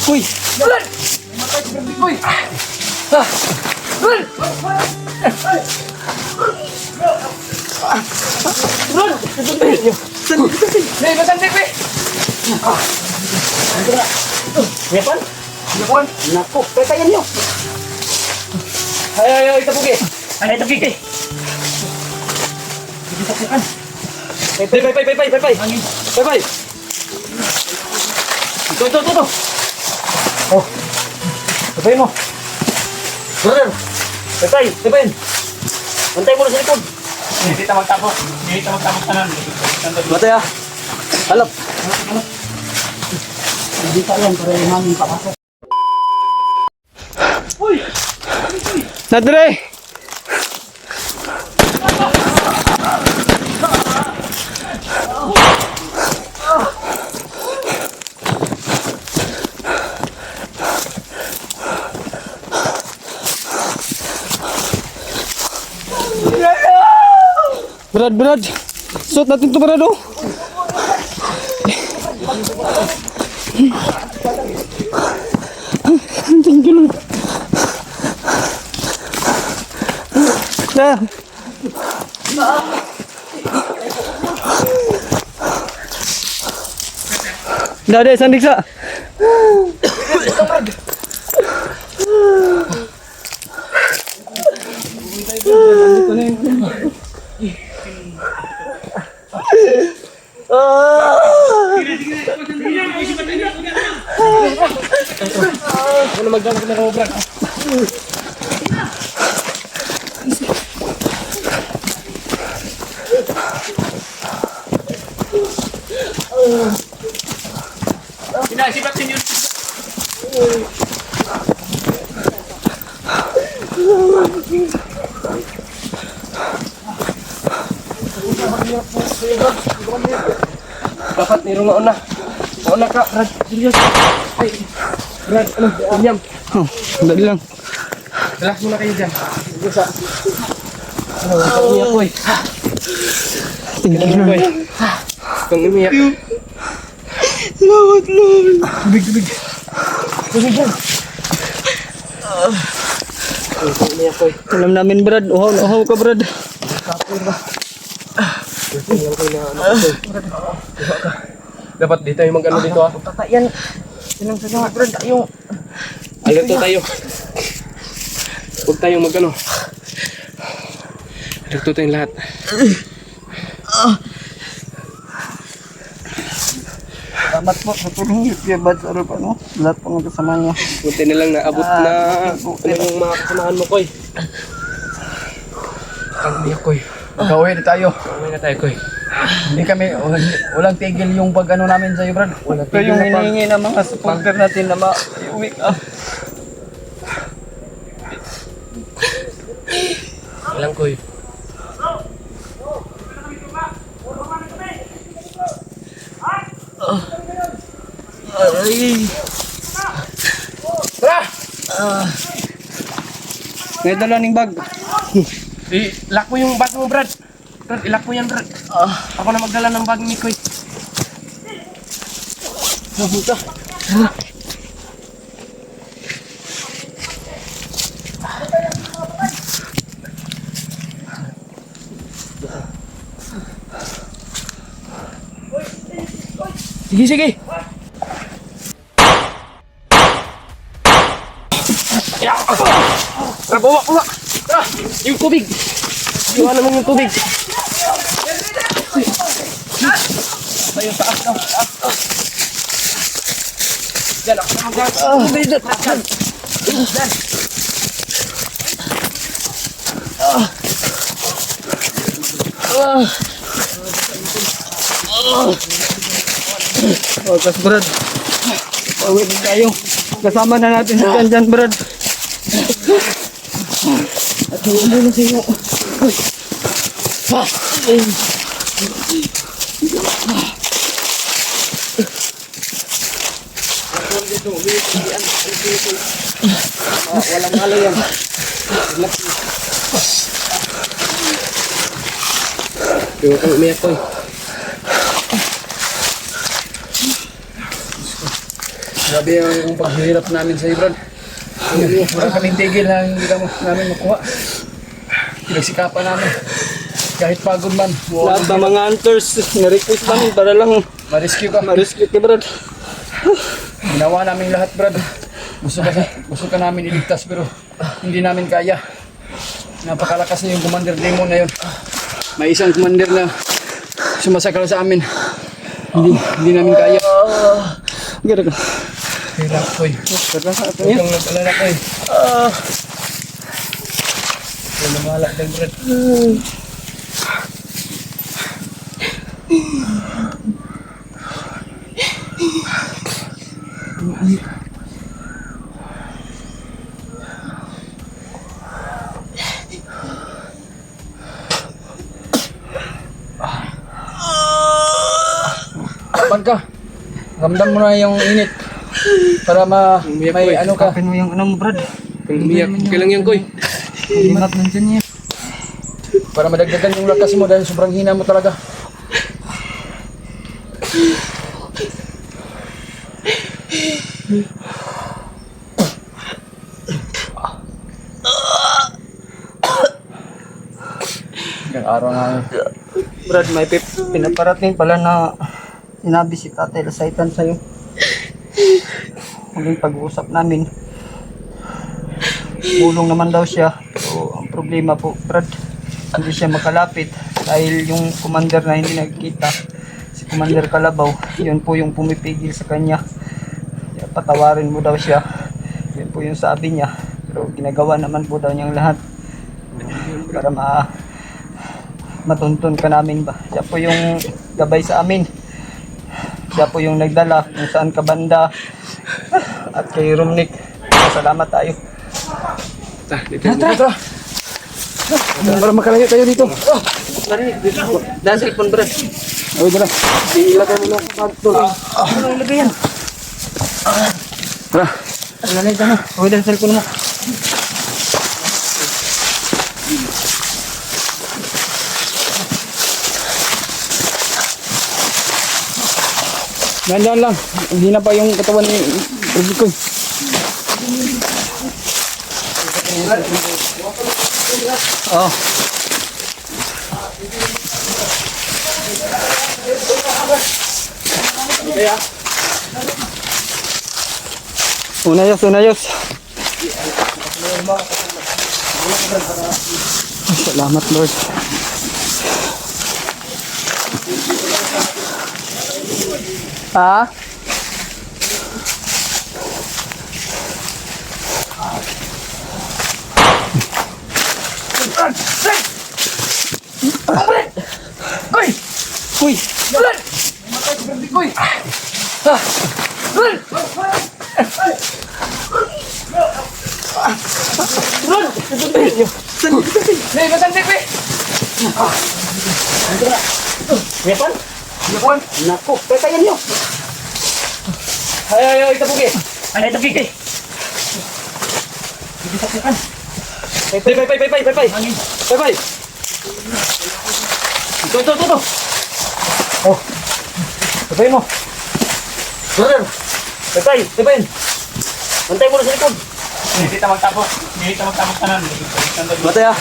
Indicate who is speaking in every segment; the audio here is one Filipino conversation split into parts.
Speaker 1: Uy!
Speaker 2: Brad! Uy! Brad! Brad! Nay, masandik, be!
Speaker 1: Yapan?
Speaker 2: Yapan?
Speaker 1: Naku, petayan nyo.
Speaker 2: Ay, itapugi.
Speaker 1: Ay, ito kiki.
Speaker 2: Sige, saksakan.
Speaker 1: Pay. Ito.
Speaker 2: Oh. Sabayin mo.
Speaker 1: Brother, pay. Antay mo na sa likod.
Speaker 2: Hindi ta magtapos. Tanan.
Speaker 1: Batay ah. Halap.
Speaker 2: Hindi pa yan, para yung hangin papasok. Uy!
Speaker 1: Nadre! Brad. Suot natin to, Brad, oh. Thank you, Lord. Dah, sandik sa.
Speaker 2: Ano magdala ka na ng Brad? Sinasipat ninyo. Dapat niro na. Mauna ka, Brad. Serious. Ay, Brad, unyam.
Speaker 1: Dali lang.
Speaker 2: Relax muna kayo dyan. Ikaw umiyak, boy.
Speaker 1: Thank you, Lord.
Speaker 2: Kung umiyak.
Speaker 1: Salamat, Lord.
Speaker 2: Tubig. Tubig dyan. Kung umiyak, boy.
Speaker 1: Alam namin, Brad. Uhaw ka, Brad.
Speaker 2: Kapur ba? Tingnan ko na ano ko. Dapat di tayo mag-ano dito ah.
Speaker 1: Tatayan. Sinang sa Brad. Tayo.
Speaker 2: Alerto tayo. Huwag tayong mag-ano. Alerto tayong lahat.
Speaker 1: Salamat po sa tulong niyo, Kuya Bad, sa araw, ano? Lahat po ng kasama niyo.
Speaker 2: Buti na lang naabot na ano yung mga kasamahan mo, Koy. Ang umiyak, Koy.
Speaker 3: Magkauwi na tayo.
Speaker 2: Uwi na tayo, Koy.
Speaker 3: Hindi kami, walang tigil yung pag-ano namin sa'yo, Brad.
Speaker 2: Wala
Speaker 1: Ito yung hinihingi ng mga supporter natin na ma-uwi ka.
Speaker 2: Ilang, Koy.
Speaker 1: Ay.
Speaker 2: Tara!
Speaker 1: May dala ning bag.
Speaker 2: I-lock mo yung bag mo, Brad. Brad, i-lock mo yan, Brad. Ako na magdala ng bag ni Koy.
Speaker 1: Mabuta.
Speaker 2: Sige. Tara, bawa. Tara, yung tubig. Iwanan mo yung tubig. Tayo taas na. Diyan ako mag-gas. Diyan.
Speaker 1: Okas, Brad. Uwi din tayo. Kasama na natin si Jan, Brad. At huwag mo na sa'yo.
Speaker 2: Walang malo yan. Yung kang umiyak ko eh.
Speaker 3: Grabe yung paghihirap namin sa Brad. Wala kaming tigil na hindi namin makuha. Pinagsikapan namin. Kahit pagod man.
Speaker 1: Lahat ng mga hunters, na-request namin para lang
Speaker 3: Ma-rescue ka.
Speaker 1: ma-rescue ka, Brad.
Speaker 3: Ginawa namin lahat, Brad. Gusto ka namin iligtas pero hindi namin kaya. Napakalakas na yung Commander Demon na yun. May isang commander na sumasakal sa amin. Hindi namin kaya.
Speaker 1: Gano'n ka.
Speaker 3: Hirap ko eh.
Speaker 1: Gano'n ka.
Speaker 3: Huwag kang nag-alala ko eh. Wala lumalak din, Brad. Kapan ka? Ramdam mo na yung init. Para may ano ka.
Speaker 1: Kapin mo yung ano mo, Brad.
Speaker 2: Umiyak. Okay lang yan, Koy.
Speaker 1: Limat nandyan niya.
Speaker 3: Para madagdagan yung lakas mo dahil sobrang hina mo talaga. Ilang araw na yun.
Speaker 1: Brad, may pinaparating pala na sinabi si Tatay Lasaitan sa'yo. Huling pag-uusap namin. Bulong naman daw siya. So, ang problema po, Brad, hindi siya makalapit dahil yung commander na hindi nagkita, si Commander Kalabaw, yun po yung pumipigil sa kanya. Kaya patawarin mo daw siya. Yun po yung sabi niya. Pero ginagawa naman po daw niyang lahat para matuntun ka namin ba. Siya po yung gabay sa amin. Siya po yung nagdala kung saan ka banda. At kay Rumnik, salamat tayo.
Speaker 2: Dito.
Speaker 3: Tara! Para makalayo tayo dito.
Speaker 1: Dahil cellphone, Brad.
Speaker 3: Ay, tara.
Speaker 1: Ilagay mo lang sa kanto. Ano ilagay yan?
Speaker 3: Tara.
Speaker 1: Ilagay ka na. Huwag dahil cellphone mo.
Speaker 3: Dahan-dahan lang. Hindi na pa yung katawan ni Ruby ko.
Speaker 1: Oh. Unayos, unayos. Salamat, Lord. Ha?
Speaker 3: Uy!
Speaker 1: Uy!
Speaker 3: Ulan! Matay ko Ruby ko. Ulan! Hey, masandik ko eh!
Speaker 1: Weapon?
Speaker 3: Yakuan!
Speaker 1: Naku, patayan nyo!
Speaker 3: Ay, itapugi!
Speaker 1: Ay, ito, Kiki!
Speaker 3: Bibisaksikan!
Speaker 1: Pay! Ito!
Speaker 3: Oh! Tapayin mo!
Speaker 1: Brother! Pay! Bantay mo na sa likod!
Speaker 2: Hindi kita magtapok. Hindi kita magtapok kanan.
Speaker 1: Batay ah!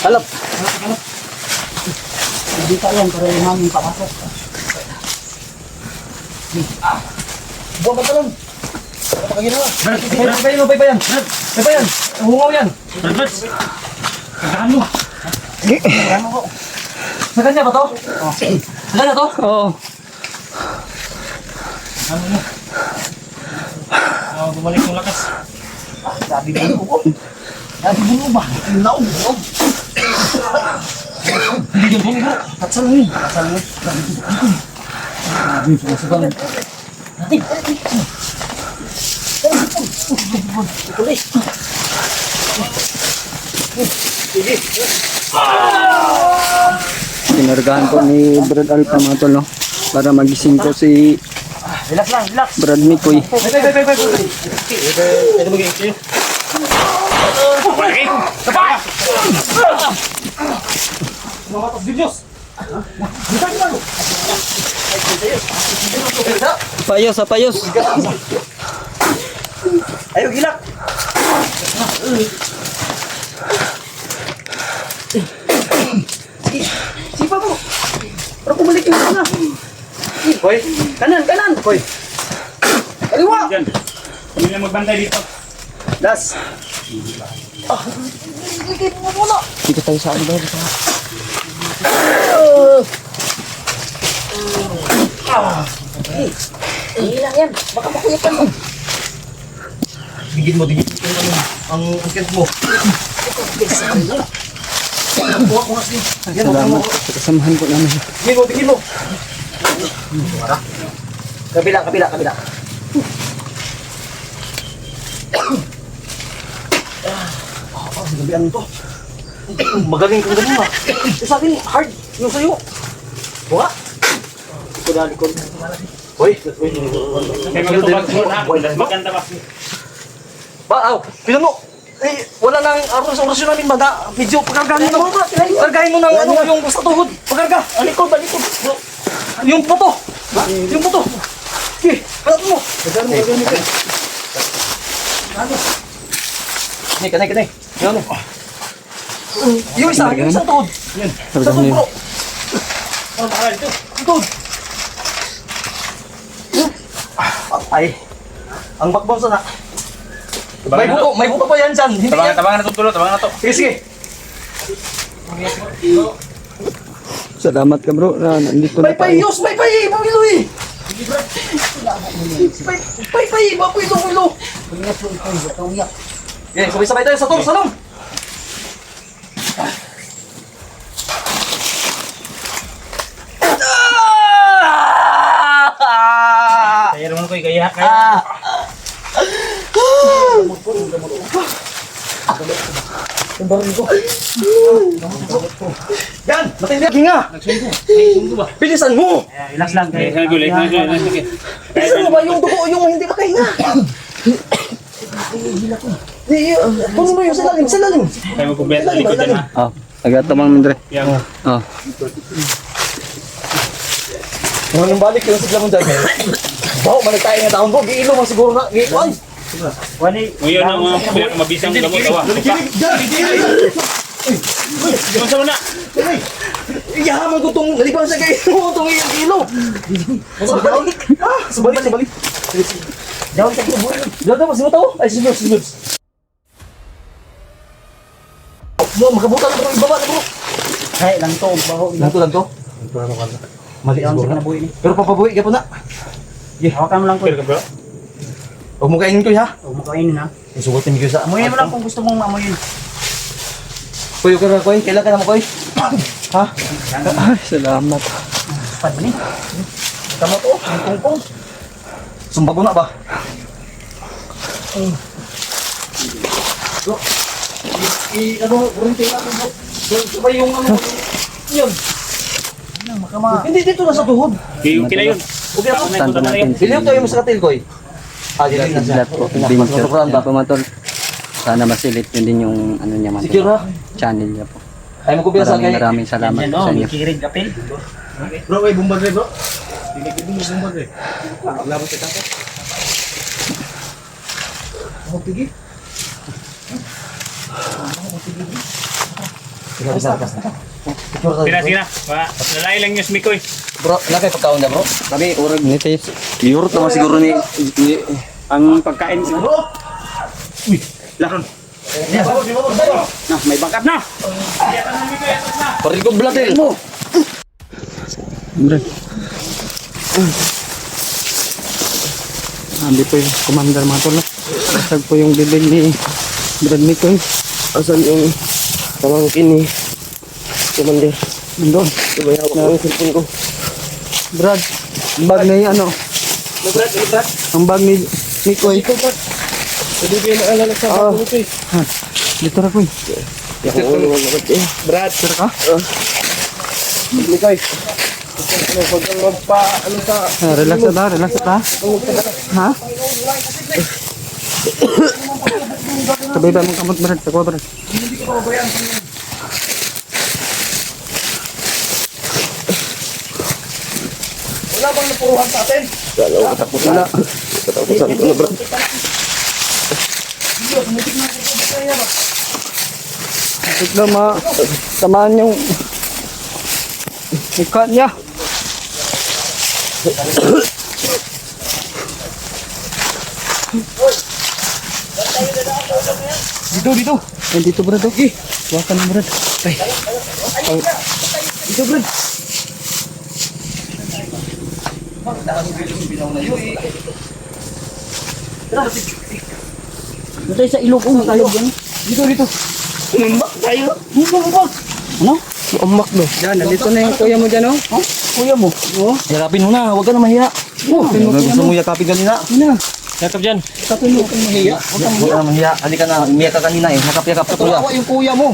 Speaker 1: Halap! Hindi ka yan, pero yung hangin papasok.
Speaker 3: Buwan ka talon! Ano ka ginawa? Papayin mo! Papayan! Hungaw yan!
Speaker 2: Brad. Kagahan mo.
Speaker 3: Sa kanya ba to? Sa kanya to?
Speaker 1: Oo.
Speaker 2: Bumalik yung lakas.
Speaker 3: Sabi mo ba? Naog! Hindi yung bumi mo! Katsal mo! Sabi mo sumasagal.
Speaker 1: Pinargahan ko ni Brad Alpha mga tol, no? Para magising ko si
Speaker 3: Relax lang, relax!
Speaker 1: Brad Mikoy.
Speaker 2: Ito magiging sa'yo. Balik! Sabay!
Speaker 3: Mga matas Diyos!
Speaker 1: Payos.
Speaker 2: gilak. Sipa mo. Para kumalik yung sana. Koy, kanan, kanan. Koy. Kaliwa.
Speaker 4: Diyan. Kami na magbantay dito.
Speaker 2: Das.
Speaker 1: Dito tayo sa ano.
Speaker 5: Hilang yan. Baka makuyapan mo.
Speaker 2: Digit mo. Ang angkat mo.
Speaker 1: Salamat sa kasamahan po namin.
Speaker 2: Digit mo. Kabila. Gabi ano to? Magaling kang ganun ah. Sa akin, hard. Yung sa'yo. Buka. Ito na likod. Hoy.
Speaker 4: Kaya magtubag mo na. Maganda ba?
Speaker 2: Aw. Pinan mo. Eh, wala nang oras namin banda. Medyo pagkargahin mo. Pagkargahin mo ng ano yung sa tuhod. Pagkarga. Alikod. Yung puto. Yung puto. Sige, kalat mo. Kanay. Yan o. Yung isa tuhod. Sa tuhod bro. Tuhod. Ay. Ang backbone sana. May buto pa yan dyan. Hindi yan.
Speaker 4: Tabangan na ito tulo. Tabangan na ito.
Speaker 2: Sige.
Speaker 1: Salamat ka bro na nandito na tayo.
Speaker 2: Yus, may pamilo eh. Baboy ito, milo. Okay, sabay-sabay tayo sa salong.
Speaker 4: Kaya naman ko kaya.
Speaker 2: Yan, matindi. Ginga.
Speaker 4: Nagsundo ba?
Speaker 2: Bilisan mo.
Speaker 4: Relax lang. Kaya gulit.
Speaker 2: Bilisan mo ba yung dugo, yung hindi makahinga? Puno mo yung sa lalim.
Speaker 4: Kaya mo kumbet sa likod na.
Speaker 1: Oh, agatamang mindre.
Speaker 4: Yan.
Speaker 1: Oh.
Speaker 2: Yung balik yung sigla mong dyan. Baho, balik tayo nga taon po. Giilo mo siguro na. Giilo.
Speaker 4: Ngayon ang mga pinakamabisang gamot awa. Yung sa muna.
Speaker 2: Iyahaman ko itong nalibang sa kayo. Itong iyong kilo. Subalik. Down sa kubo. Down, masingot ako. Ay, sinut. Mo, makabutan ako ibaba na bro.
Speaker 5: Ay, lang to. Baho.
Speaker 2: Lang to. Mali ang siguro na. Pero papabuhi ka po na.
Speaker 5: Hawakan mo lang ko.
Speaker 4: Bro.
Speaker 2: Huwag mo kainin ko ha.
Speaker 5: Huwag mo kainin ha.
Speaker 2: Isugutin ko sa
Speaker 5: Amuyin mo lang kung gusto mong maamuyin.
Speaker 2: Kuya ka na koy. Kailan ka na mo koy? Ha?
Speaker 1: Ay, salamat.
Speaker 5: Pad mo ni.
Speaker 2: Tama to. Ang tungkong. Sumba ko na ba? Ano, burinti na ako. Sabay yung ano. Yun. Hindi dito na sa tuhod.
Speaker 4: Kila yun.
Speaker 2: Okay ako.
Speaker 1: Tanto natin si
Speaker 2: Biliw tayo mo sa katil koy. Dito na siya.
Speaker 1: Blat po, Adventure. Pumatol. Sana masilip yun din yung ano niya man.
Speaker 2: Secure ha?
Speaker 1: Channel niya po.
Speaker 2: Ay mo ko sa kay.
Speaker 1: Maraming salamat po sa inyo.
Speaker 5: Kikirig kapil.
Speaker 2: Bro, ay bumbag bro. Hindi ko bumbag Labot ka tako. Ako pigi.
Speaker 4: Sina. Lalay lang yung smikoy.
Speaker 2: Bro, nakay pagkaon na bro.
Speaker 1: Kami, urag ni Tis. Iurot naman siguro ni
Speaker 4: Ang pagkain siguro. Uy, laron. Na, may backup na.
Speaker 2: Parikod blatin mo.
Speaker 1: Brad. Hindi po yung commander mga tol. Asag po yung bibig ni Brad Mikoy.
Speaker 2: Asan yung pamangkin ni Commander?
Speaker 1: Doon.
Speaker 2: Sabay hawak na yung cellphone ko.
Speaker 1: Brad, ang bag ni ano? Ang bag ni Mikoy.
Speaker 2: Hindi ko yung naalala sa
Speaker 1: Ah.
Speaker 2: mga ko
Speaker 1: Ha, dito na po.
Speaker 2: Ako naman naman eh. Brad,
Speaker 1: Sir ka?
Speaker 2: Mikoy. Ano, pag ang magpa, ano sa...
Speaker 1: Relax na ta, relax na ta. Ha? Sabay ba mong kamot Brad? Tako Brad.
Speaker 2: Wala bang napuruhan sa atin?
Speaker 1: Wala.
Speaker 2: Katapusan ko na, Brad.
Speaker 1: Ito na tamaan yung mukha niya. Dito. Ay, dito Brad. Okay. Wakan mo Brad. Ay. Oh. Dito Brad.
Speaker 5: Ito sa ilog ko, ilog yan.
Speaker 1: Dito.
Speaker 5: Umbak tayo. Umbak. Ano?
Speaker 1: Umak do. Yan, nandito na yung kuya mo dyan, oh.
Speaker 5: Kuya mo.
Speaker 1: Oo.
Speaker 2: Yakapin mo na, huwag ka na mahiya. Gusto mo yakapin kanina.
Speaker 1: Ina.
Speaker 4: Yakap dyan.
Speaker 1: Katulog kang mahiya.
Speaker 2: Huwag ka na mahiya. Halika na, umiyak ka kanina eh. Yakap-yakap ka kuya.
Speaker 1: Kawawa yung kuya mo.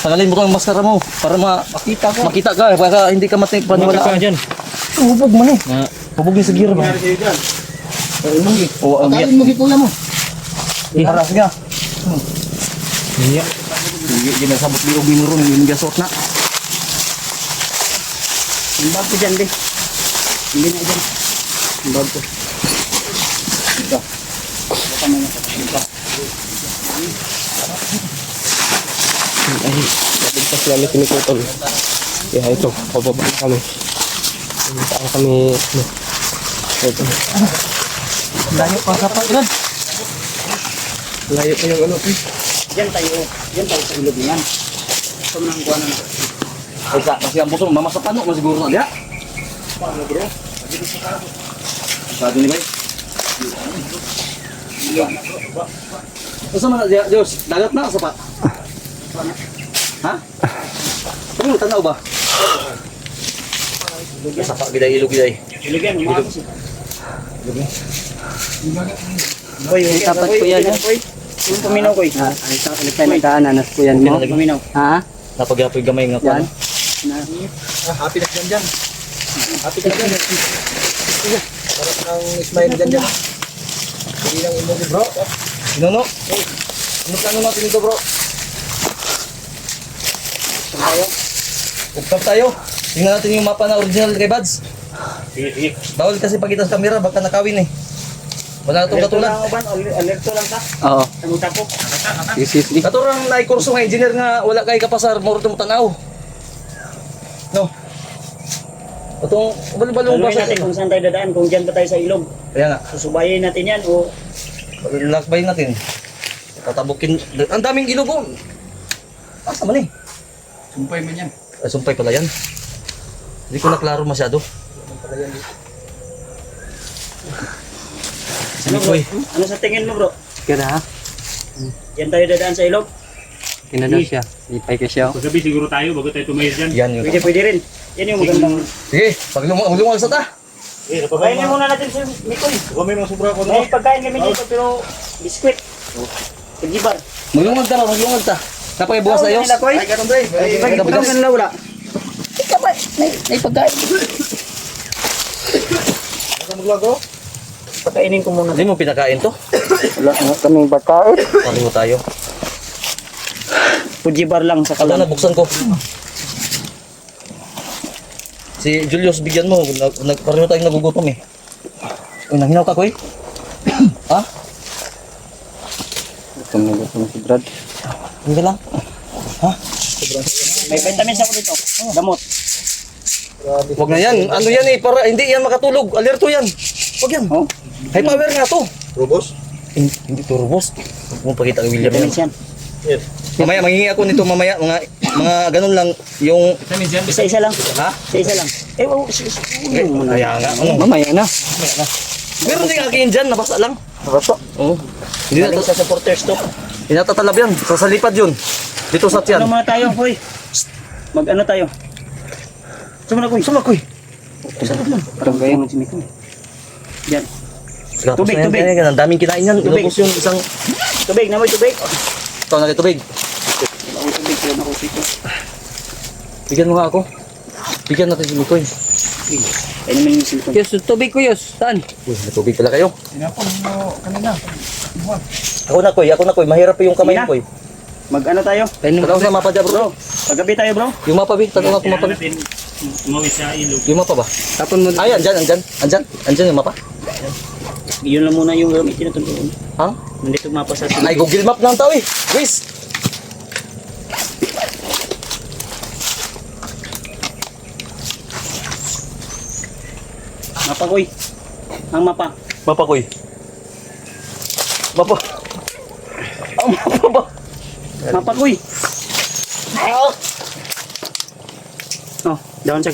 Speaker 2: Tagalin mo ko yung maskara mo para
Speaker 1: Makita ka.
Speaker 2: makita ka. Para hindi ka
Speaker 4: Yakap ka
Speaker 2: paniwalaan.
Speaker 4: dyan.
Speaker 2: Hubog man eh. Hubog niya sa gear ba? Oo, umiyak.
Speaker 1: Patayin mo kay kuya mo.
Speaker 2: Haras nga.
Speaker 4: Iya.
Speaker 2: Hindi ginasabot ni Ubi ron. Hindi gasot na.
Speaker 5: Umbak ko dyan, be. Hindi na dyan.
Speaker 1: Bag ko.
Speaker 6: Ligtas namin kinikutol. Kaya ito, pababa na kami. Saan kami, ano, ito.
Speaker 1: Layo pa sa Brad.
Speaker 6: Layo pa yung ano,
Speaker 5: Yan tayo sa ilog yan. Ito nang kuha na.
Speaker 2: Kasi ang puso, mamasak pa no. Masiguro na. Diha. Sabi ni Bay. Asa man na Diyos? Dagat na sa pa. Ha? Ano mo tanaw ba? Sa pa giday ilog giday.
Speaker 5: Ilog yan, umakas.
Speaker 1: Boy, tapat ko yan.
Speaker 5: Yung paminaw ko eh.
Speaker 1: Ano tayo nagkaananas ko yan mo?
Speaker 5: Paminaw.
Speaker 1: Ha?
Speaker 2: Napagyapoy gamay nga
Speaker 1: Yan.
Speaker 2: kuan.
Speaker 3: Happy na dyan. Happy ka dyan. Parang ang smile dyan. Hindi lang imo bro.
Speaker 2: Inono. Ano plano natin dito bro? Ugtap tayo. Tingnan natin yung mapa na original kay Bads.
Speaker 4: Sige.
Speaker 2: Bawal kasi pagkita sa camera, baka nakawin eh. Wala na itong katulad.
Speaker 5: Alerto lang ka.
Speaker 1: Oo.
Speaker 5: Tamuta ko.
Speaker 1: Sisisli.
Speaker 2: Katurang naikurso nga engineer nga wala kay kapasar, moro itong tanaw. No. Itong balbalong
Speaker 5: Taluin
Speaker 2: basa.
Speaker 5: natin kung saan tayo dadaan, kung dyan ba tayo sa ilog.
Speaker 2: Kaya nga,
Speaker 5: Susubayin natin yan o
Speaker 2: lakbayin natin. Tatabukin. Ang daming ilog oh. Asa man eh?
Speaker 3: Sumpay man yan.
Speaker 2: Ay, sumpay pala yan. Hindi ko na klaro masyado.
Speaker 5: ano bro?
Speaker 2: Uy.
Speaker 5: Ano sa tingin mo bro?
Speaker 1: Kira ha?
Speaker 5: Yan tayo dadaan sa ilog?
Speaker 1: Kinadaw siya. Lipay ka siya.
Speaker 4: Paggabi siguro tayo bago tayo tumayos dyan.
Speaker 2: Yan yun.
Speaker 5: Pwede rin. Yan yung magandang...
Speaker 2: Sige, paglungal sa ta.
Speaker 5: Pagkain niyo muna natin si Mikoy.
Speaker 4: Kami mga sobra ko
Speaker 5: May pagkain kami dito pero biskwit. Pagibar.
Speaker 2: Maglungag ta. Napakibukas tayo.
Speaker 5: Ay, ganun tayo. Ay,
Speaker 2: Kabugas.
Speaker 5: ganun wala. Ikaw ba? May pagkain. Pagkainin ko muna.
Speaker 2: Hindi mo pinakain to.
Speaker 1: Wala nga kaming bakain.
Speaker 2: Pareho tayo.
Speaker 5: Pagibar lang sa
Speaker 2: Wala
Speaker 5: kalan.
Speaker 2: na, buksan ko. Si Julius, bigyan mo. Pareho tayong nagugutom eh. Uy, nanginaw ka ko eh. Ha?
Speaker 1: Gutom si Brad.
Speaker 2: Hindi lang.
Speaker 5: May vitamins ako dito. Gamot.
Speaker 2: Huwag na yan. Ano yan eh, para hindi yan makatulog. Alerto yan. Huwag yan.
Speaker 5: Oh.
Speaker 2: High power nga to.
Speaker 3: Robos?
Speaker 2: Hindi to robust. Huwag mo pakita kay William yan.
Speaker 5: Vitamins yan.
Speaker 2: Mamaya, mangingi ako nito mamaya. Mga ganun lang. Yung,
Speaker 5: Isa-isa lang.
Speaker 2: ha?
Speaker 5: Isa-isa lang. Eh, oh,
Speaker 2: Kaya nga. Ano?
Speaker 1: Mamaya na.
Speaker 2: Meron din akin dyan. Nabasa lang.
Speaker 1: Nabasa.
Speaker 2: Oo. Hindi
Speaker 5: Galing sa supporters to.
Speaker 2: Inatatalab yan. Sa lipad yun. Dito sa tiyan.
Speaker 5: Ano muna tayo, Hoy? Mag-ano tayo? Sumala, Koy.
Speaker 2: Saan ako'y?
Speaker 5: Parang gaya mo si Mikoy. Yan. Tubig, tubig.
Speaker 2: Ang daming kinain yan.
Speaker 5: Tubig.
Speaker 2: Inubos yung isang...
Speaker 5: Tubig, namoy tubig.
Speaker 2: Ito na tubig.
Speaker 5: Ako tubig, kaya ako sito.
Speaker 2: Bigyan mo nga ako. Bigyan natin si Mikoy.
Speaker 5: Kaya naman yung silpon.
Speaker 1: Yus, tubig ko Yus. Saan?
Speaker 2: Uy, may tubig pala kayo.
Speaker 3: Tinapon mo kanina.
Speaker 2: Ako na koy. Mahirap pa yung kamay
Speaker 5: Sige na.
Speaker 2: ko koy.
Speaker 5: Mag-ano tayo?
Speaker 2: Tanaw sa mapa dyan bro.
Speaker 5: Paggabi tayo, bro.
Speaker 2: Yung mapa bi. Tanaw nga kung mapa bi.
Speaker 4: natin tumawis sa ilog.
Speaker 2: Yung mapa ba?
Speaker 1: Tapon mo.
Speaker 2: Ay, andyan yung mapa.
Speaker 5: Yun lang muna yung gamitin natin doon.
Speaker 2: Ha?
Speaker 5: Nandito mapa sa
Speaker 2: Ay, Google Map lang tao eh. Guys.
Speaker 5: mapa koy. Ang mapa.
Speaker 2: Mapa ko eh. Mapa. Ang mapa ba?
Speaker 5: Mapa koy. Oh, down sa